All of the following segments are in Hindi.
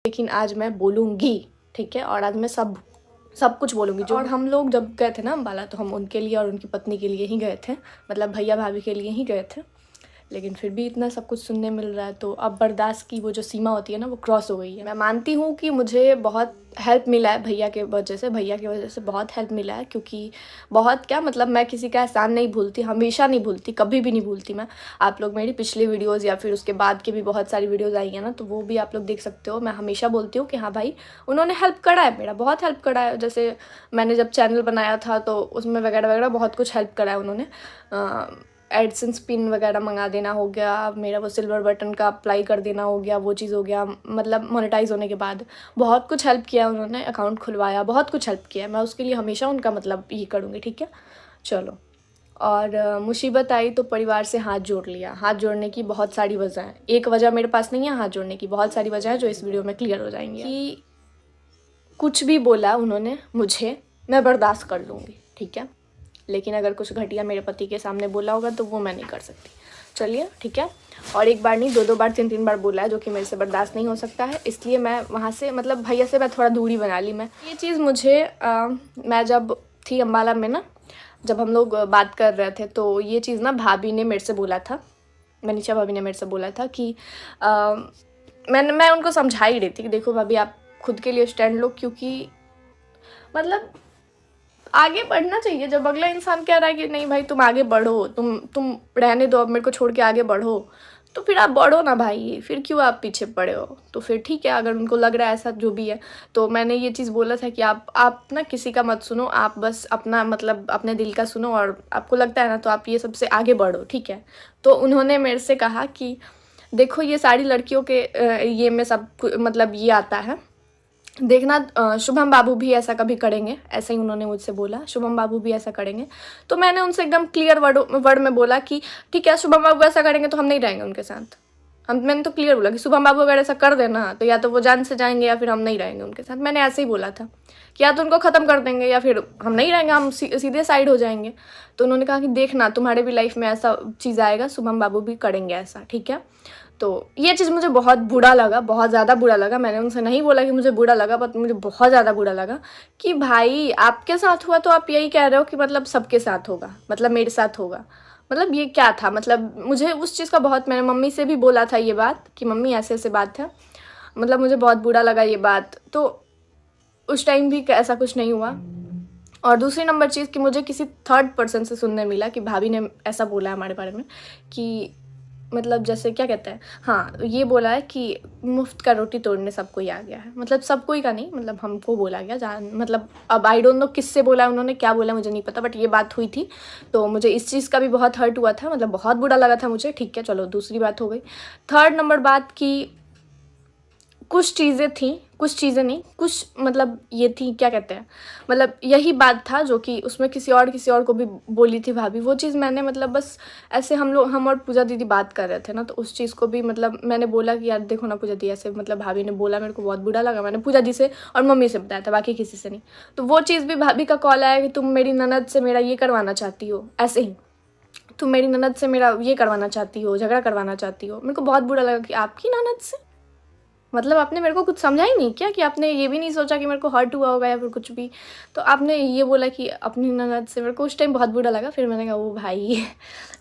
लेकिन आज मैं बोलूँगी, ठीक है। और आज मैं सब कुछ बोलूँगी जो। और हम लोग जब गए थे ना अम्बाला, तो हम उनके लिए और उनकी पत्नी के लिए ही गए थे, मतलब भैया भाभी के लिए ही गए थे। लेकिन फिर भी इतना सब कुछ सुनने मिल रहा है, तो अब बर्दाश्त की वो जो सीमा होती है ना, वो क्रॉस हो गई है। मैं मानती हूँ कि मुझे बहुत हेल्प मिला है भैया की वजह से बहुत हेल्प मिला है, क्योंकि बहुत क्या मतलब, मैं किसी का एहसान नहीं भूलती, हमेशा नहीं भूलती, कभी भी नहीं भूलती मैं। आप लोग मेरी पिछली वीडियोज़ या फिर उसके बाद की भी बहुत सारी वीडियोज़ आई हैं ना, तो वो भी आप लोग देख सकते हो। मैं हमेशा बोलती हूँ कि हाँ भाई, उन्होंने हेल्प करा है, मेरा बहुत हेल्प करा है। जैसे मैंने जब चैनल बनाया था तो उसमें वगैरह वगैरह बहुत कुछ हेल्प करा है उन्होंने। एडसेंस पिन वगैरह मंगा देना हो गया, मेरा वो सिल्वर बटन का अप्लाई कर देना हो गया, वो चीज़ हो गया, मतलब मोनेटाइज होने के बाद बहुत कुछ हेल्प किया उन्होंने, अकाउंट खुलवाया, बहुत कुछ हेल्प किया। मैं उसके लिए हमेशा उनका मतलब ये करूँगी, ठीक है। चलो, और मुसीबत आई तो परिवार से हाथ जोड़ लिया। हाथ जोड़ने की बहुत सारी वजह है, एक वजह मेरे पास नहीं है हाथ जोड़ने की, बहुत सारी वजह है जो इस वीडियो में क्लियर हो जाएंगी। कि कुछ भी बोला उन्होंने मुझे, मैं बर्दाश्त कर लूँगी, ठीक है। लेकिन अगर कुछ घटिया मेरे पति के सामने बोला होगा तो वो मैं नहीं कर सकती। चलिए, ठीक है। और एक बार नहीं, दो बार, तीन बार बोला है, जो कि मेरे से बर्दाश्त नहीं हो सकता है। इसलिए मैं वहाँ से मतलब भैया से मैं थोड़ा दूरी बना ली। मैं ये चीज़ मुझे मैं जब थी अम्बाला में ना, जब हम लोग बात कर रहे थे, तो ये चीज़ ना भाभी ने मेरे से बोला था, मनीषा भाभी ने मेरे से बोला था कि मैं उनको समझा ही रही थी कि देखो भाभी, आप खुद के लिए स्टैंड लो, क्योंकि मतलब आगे बढ़ना चाहिए। जब अगला इंसान कह रहा है कि नहीं भाई तुम आगे बढ़ो, तुम रहने दो, अब मेरे को छोड़ के आगे बढ़ो, तो फिर आप बढ़ो ना भाई, फिर क्यों आप पीछे पड़े हो। तो फिर ठीक है, अगर उनको लग रहा है ऐसा जो भी है। तो मैंने ये चीज़ बोला था कि आप ना किसी का मत सुनो, आप बस अपना मतलब अपने दिल का सुनो, और आपको लगता है ना तो आप ये सबसे आगे बढ़ो, ठीक है। तो उन्होंने मेरे से कहा कि देखो, ये सारी लड़कियों के ये में सब मतलब ये आता है, देखना शुभम बाबू भी ऐसा कभी करेंगे, ऐसे ही उन्होंने मुझसे बोला, शुभम बाबू भी ऐसा करेंगे। तो मैंने उनसे एकदम क्लियर वर्ड में बोला कि ठीक है, शुभम बाबू ऐसा करेंगे तो हम नहीं रहेंगे उनके साथ। मैंने तो क्लियर बोला कि शुभम बाबू अगर ऐसा कर देना तो या तो वो जान से जाएंगे या फिर हम नहीं रहेंगे उनके साथ। मैंने ऐसे ही बोला था कि या तो उनको ख़त्म कर देंगे या फिर हम नहीं रहेंगे, हम सीधे साइड हो जाएंगे। तो उन्होंने कहा कि देखना, तुम्हारे भी लाइफ में ऐसा चीज़ आएगा, शुभम बाबू भी करेंगे ऐसा, ठीक है। तो ये चीज़ मुझे बहुत बुरा लगा, बहुत ज़्यादा बुरा लगा। मैंने उनसे नहीं बोला कि मुझे बुरा लगा, बट मुझे बहुत ज़्यादा बुरा लगा कि भाई आपके साथ हुआ तो आप यही कह रहे हो कि मतलब सबके साथ होगा, मतलब मेरे साथ होगा, मतलब ये क्या था। मतलब मुझे उस चीज़ का बहुत, मैंने मम्मी से भी बोला था ये बात कि मम्मी ऐसे ऐसे बात है, मतलब मुझे बहुत बुरा लगा ये बात। तो उस टाइम भी ऐसा कुछ नहीं हुआ। और दूसरी नंबर चीज़ कि मुझे किसी थर्ड पर्सन से सुनने मिला कि भाभी ने ऐसा बोला है हमारे बारे में कि मतलब जैसे क्या कहते हैं, हाँ ये बोला है कि मुफ्त का रोटी तोड़ने सबको ही आ गया है। मतलब सबको ही का नहीं, मतलब हमको बोला गया, जान मतलब अब आई डोंट नो किससे बोला है, उन्होंने क्या बोला मुझे नहीं पता, बट ये बात हुई थी। तो मुझे इस चीज़ का भी बहुत हर्ट हुआ था, मतलब बहुत बुरा लगा था मुझे, ठीक है। चलो, दूसरी बात हो गई। थर्ड नंबर बात कि कुछ चीज़ें थी, कुछ चीज़ें नहीं, कुछ मतलब ये थी, क्या कहते हैं, मतलब यही बात था जो कि उसमें किसी और को भी बोली थी भाभी। वो चीज़ मैंने मतलब बस ऐसे हम और पूजा दीदी बात कर रहे थे ना, तो उस चीज़ को भी मतलब मैंने बोला कि यार देखो ना पूजा दी, ऐसे मतलब भाभी ने बोला, मेरे को बहुत बुरा लगा। मैंने पूजा दी से और मम्मी से बताया था, बाकी किसी से नहीं। तो वो चीज़ भी भाभी का कॉल आया कि तुम मेरी ननद से मेरा ये करवाना चाहती हो, ऐसे ही तुम मेरी ननद से मेरा ये करवाना चाहती हो, झगड़ा करवाना चाहती हो। मेरे को बहुत बुरा लगा कि आपकी ननद से, मतलब आपने मेरे को कुछ समझा ही नहीं क्या, कि आपने ये भी नहीं सोचा कि मेरे को हर्ट हुआ होगा या फिर कुछ भी। तो आपने ये बोला कि अपनी ननद से। मेरे को उस टाइम बहुत बुरा लगा। फिर मैंने कहा वो भाई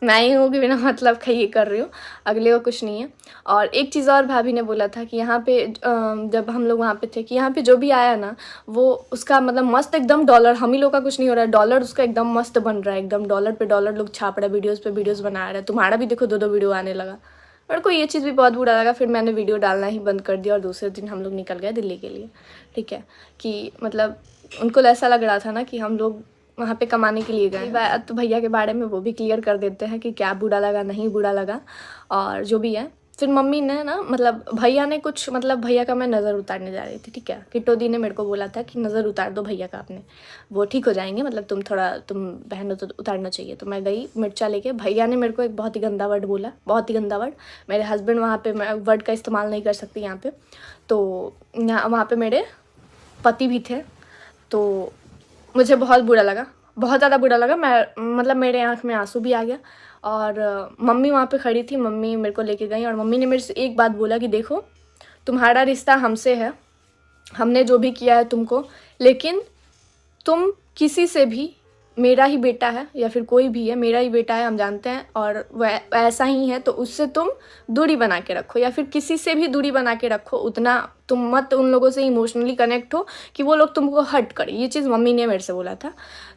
मैं ही हूँ कि बिना मतलब का ये कर रही हूँ, अगले को कुछ नहीं है। और एक चीज़ और भाभी ने बोला था कि यहाँ पे जब हम लोग वहाँ पे थे, कि यहाँ पे जो भी आया ना, वो उसका मतलब मस्त एकदम डॉलर, हम ही लोग का कुछ नहीं हो रहा है, डॉलर उसका एकदम मस्त बन रहा है, एकदम डॉलर पे डॉलर लोग छाप रहे हैं, वीडियोज़ पे वीडियोज़ बना रहे हैं। तुम्हारा भी देखो 2 वीडियो आने लगा। मेरे को ये चीज़ भी बहुत बुरा लगा। फिर मैंने वीडियो डालना ही बंद कर दिया और दूसरे दिन हम लोग निकल गए दिल्ली के लिए, ठीक है। कि मतलब उनको ऐसा लग रहा था ना कि हम लोग वहाँ पे कमाने के लिए गए। तो भैया के बारे में वो भी क्लियर कर देते हैं कि क्या बुरा लगा, नहीं बुरा लगा, और जो भी है। फिर मम्मी ने ना मतलब भैया ने कुछ मतलब भैया का मैं नज़र उतारने जा रही थी, ठीक है। किट्टो दी ने मेरे को बोला था कि नज़र उतार दो भैया का अपने, वो ठीक हो जाएंगे, मतलब तुम बहन हो तो उतारना चाहिए। तो मैं गई मिर्चा लेके। भैया ने मेरे को एक बहुत ही गंदा वर्ड बोला, बहुत ही गंदा वर्ड। मेरे हस्बैंड वहाँ पे, मैं वर्ड का इस्तेमाल नहीं कर सकती यहाँ पे, तो वहाँ पे मेरे पति भी थे। तो मुझे बहुत बुरा लगा, बहुत ज़्यादा बुरा लगा। मैं मतलब मेरे आँख में आंसू भी आ गया। और मम्मी वहाँ पे खड़ी थी, मम्मी मेरे को लेके गई और मम्मी ने मेरे से एक बात बोला कि देखो तुम्हारा रिश्ता हमसे है, हमने जो भी किया है तुमको, लेकिन तुम किसी से भी, मेरा ही बेटा है या फिर कोई भी है, मेरा ही बेटा है, हम जानते हैं, और वह ऐसा ही है, तो उससे तुम दूरी बना के रखो, या फिर किसी से भी दूरी बना के रखो। उतना तुम मत उन लोगों से इमोशनली कनेक्ट हो कि वो लोग तुमको हर्ट करें। ये चीज़ मम्मी ने मेरे से बोला था।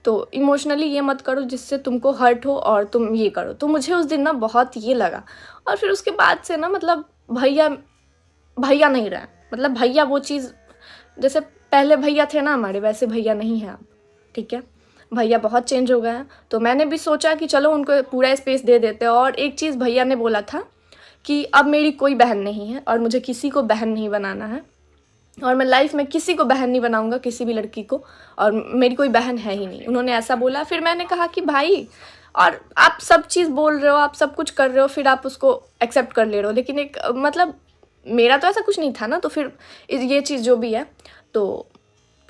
तो इमोशनली ये मत करो जिससे तुमको हर्ट हो और तुम ये करो। तो मुझे उस दिन ना बहुत ये लगा, और फिर उसके बाद से ना मतलब भैया नहीं रहा। मतलब भैया वो चीज़, जैसे पहले भैया थे ना हमारे, वैसे भैया नहीं है अब, ठीक है। भैया बहुत चेंज हो गए हैं। तो मैंने भी सोचा कि चलो उनको पूरा स्पेस दे देते हैं। और एक चीज़ भैया ने बोला था कि अब मेरी कोई बहन नहीं है और मुझे किसी को बहन नहीं बनाना है, और मैं लाइफ में किसी को बहन नहीं बनाऊंगा, किसी भी लड़की को, और मेरी कोई बहन है ही नहीं। उन्होंने ऐसा बोला। फिर मैंने कहा कि भाई, और आप सब चीज़ बोल रहे हो, आप सब कुछ कर रहे हो, फिर आप उसको एक्सेप्ट कर ले रहे हो, लेकिन एक मतलब मेरा तो ऐसा कुछ नहीं था ना। तो फिर ये चीज़ जो भी है, तो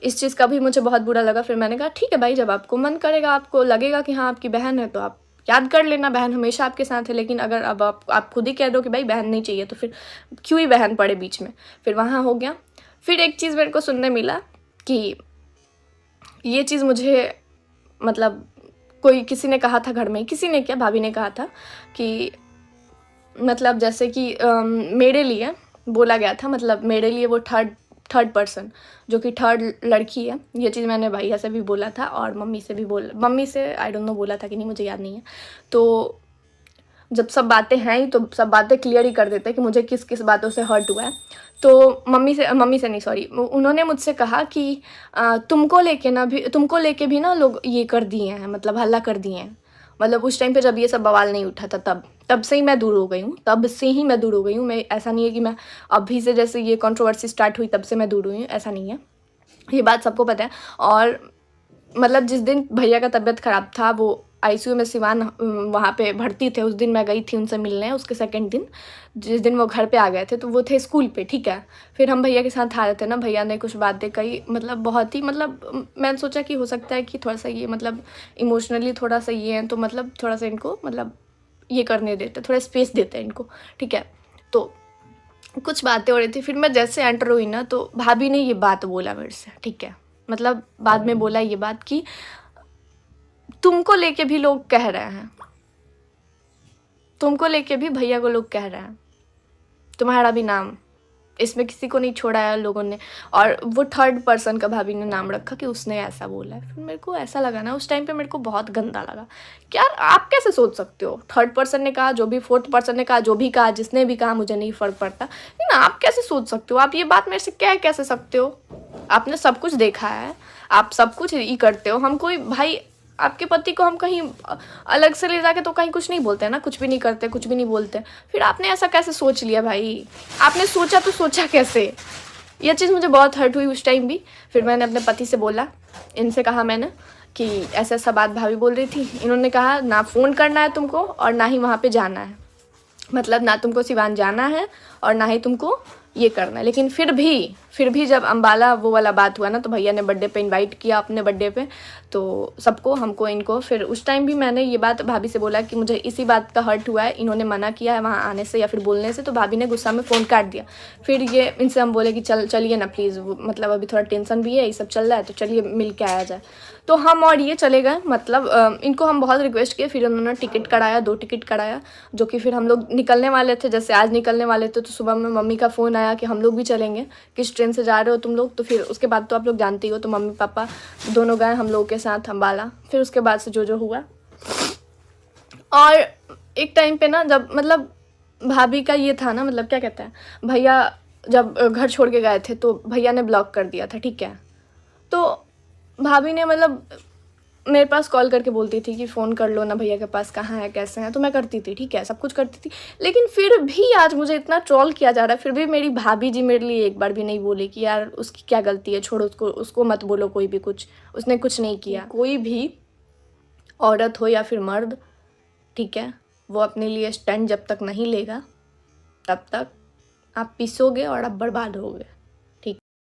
इस चीज़ का भी मुझे बहुत बुरा लगा। फिर मैंने कहा ठीक है भाई, जब आपको मन करेगा, आपको लगेगा कि हाँ आपकी बहन है, तो आप याद कर लेना, बहन हमेशा आपके साथ है। लेकिन अगर अब आप खुद ही कह दो कि भाई बहन नहीं चाहिए, तो फिर क्यों ही बहन पड़े बीच में। फिर वहाँ हो गया। फिर एक चीज़ मेरे को सुनने मिला कि ये चीज़ मुझे मतलब कोई किसी ने कहा था घर में, किसी ने क्या, भाभी ने कहा था कि मतलब जैसे कि मेरे लिए बोला गया था, मतलब मेरे लिए वो थर्ड पर्सन, जो कि थर्ड लड़की है। ये चीज़ मैंने भैया से भी बोला था और मम्मी से भी मम्मी से आई डोंट नो बोला था कि नहीं, मुझे याद नहीं है। तो जब सब बातें हैं ही, तो सब बातें क्लियर ही कर देते हैं कि मुझे किस किस बातों से हर्ट हुआ है। तो मम्मी से नहीं, सॉरी, उन्होंने मुझसे कहा कि तुमको लेके भी ना लोग ये कर दिए हैं, मतलब हल्ला कर दिए हैं। मतलब उस टाइम पे जब ये सब बवाल नहीं उठा था, तब से ही मैं दूर हो गई हूँ। मैं, ऐसा नहीं है कि मैं अभी से जैसे ये कंट्रोवर्सी स्टार्ट हुई तब से मैं दूर हुई हूँ, ऐसा नहीं है, ये बात सबको पता है। और मतलब जिस दिन भैया का तबीयत ख़राब था, वो आईसीयू में सिवान वहाँ पे भर्ती थे, उस दिन मैं गई थी उनसे मिलने। उसके सेकंड दिन, जिस दिन वो घर पे आ गए थे, तो वो थे स्कूल पे, ठीक है। फिर हम भैया के साथ आ रहे थे ना, भैया ने कुछ बातें कही, मतलब बहुत ही, मतलब मैंने सोचा कि हो सकता है कि थोड़ा सा ये मतलब इमोशनली थोड़ा सा ये है, तो मतलब थोड़ा सा इनको मतलब ये करने देते, थोड़ा स्पेस देते इनको, ठीक है। तो कुछ बातें हो रही थी। फिर मैं जैसे एंटर हुई ना, तो भाभी ने ये बात बोला मेरे से, ठीक है। मतलब बाद में बोला ये बात कि तुमको लेके भी लोग कह रहे हैं, तुमको लेके भी भैया को लोग कह रहे हैं, तुम्हारा भी नाम इसमें किसी को नहीं छोड़ा है लोगों ने। और वो थर्ड पर्सन का भाभी ने नाम रखा कि उसने ऐसा बोला है। फिर मेरे को ऐसा लगा ना, उस टाइम पे मेरे को बहुत गंदा लगा कि यार आप कैसे सोच सकते हो, थर्ड पर्सन ने कहा, जो भी फोर्थ पर्सन ने कहा, जो भी कहा, जिसने भी कहा, मुझे नहीं फ़र्क पड़ता, लेकिन आप कैसे सोच सकते हो, आप ये बात मेरे से कह कैसे सकते हो। आपने सब कुछ देखा है, आप सब कुछ ही करते हो। हम कोई भाई, आपके पति को हम कहीं अलग से ले जाके तो कहीं कुछ नहीं बोलते हैं ना, कुछ भी नहीं करते, कुछ भी नहीं बोलते। फिर आपने ऐसा कैसे सोच लिया भाई, आपने सोचा तो सोचा कैसे। यह चीज़ मुझे बहुत हर्ट हुई उस टाइम भी। फिर मैंने अपने पति से बोला, इनसे कहा मैंने कि ऐसा ऐसा बात भाभी बोल रही थी। इन्होंने कहा ना फ़ोन करना है तुमको और ना ही वहाँ पे जाना है, मतलब ना तुमको सिवान जाना है और ना ही तुमको ये करना है। लेकिन फिर भी जब अम्बाला वो वाला बात हुआ ना, तो भैया ने बर्थडे पे इनवाइट किया अपने बर्थडे पे, तो सबको, हमको, इनको। फिर उस टाइम भी मैंने ये बात भाभी से बोला कि मुझे इसी बात का हर्ट हुआ है, इन्होंने मना किया है वहाँ आने से या फिर बोलने से। तो भाभी ने गुस्सा में फ़ोन काट दिया। फिर ये इनसे हम बोले कि चलिए ना प्लीज़, मतलब अभी थोड़ा टेंशन भी है, ये सब चल रहा है, तो चलिए मिल के आया जाए। तो हम और ये चले गए, मतलब इनको हम बहुत रिक्वेस्ट किए। फिर उन्होंने टिकट कराया, 2 टिकट कराया, जो कि फिर हम लोग निकलने वाले थे, जैसे आज निकलने वाले थे। तो सुबह में मम्मी का फ़ोन आया कि हम लोग भी चलेंगे, किस ट्रेन से जा रहे हो तुम लोग। तो फिर उसके बाद तो आप लोग जानते ही हो, तो मम्मी पापा दोनों गए हम लोग के साथ अम्बाला। फिर उसके बाद से जो हुआ, और एक टाइम पे ना, जब मतलब भाभी का ये था ना, मतलब क्या कहते हैं, भैया जब घर छोड़ के गए थे, तो भैया ने ब्लॉक कर दिया था, ठीक है। तो भाभी ने मतलब मेरे पास कॉल करके बोलती थी कि फ़ोन कर लो ना भैया के पास, कहाँ है, कैसे हैं। तो मैं करती थी, ठीक है, सब कुछ करती थी। लेकिन फिर भी आज मुझे इतना ट्रोल किया जा रहा है, फिर भी मेरी भाभी जी मेरे लिए एक बार भी नहीं बोली कि यार उसकी क्या गलती है, छोड़ो उसको मत बोलो, कोई भी कुछ, उसने कुछ नहीं किया। कोई भी औरत हो या फिर मर्द, ठीक है, वो अपने लिए स्टैंड जब तक नहीं लेगा, तब तक आप पिसोगे और आप बर्बाद होगे।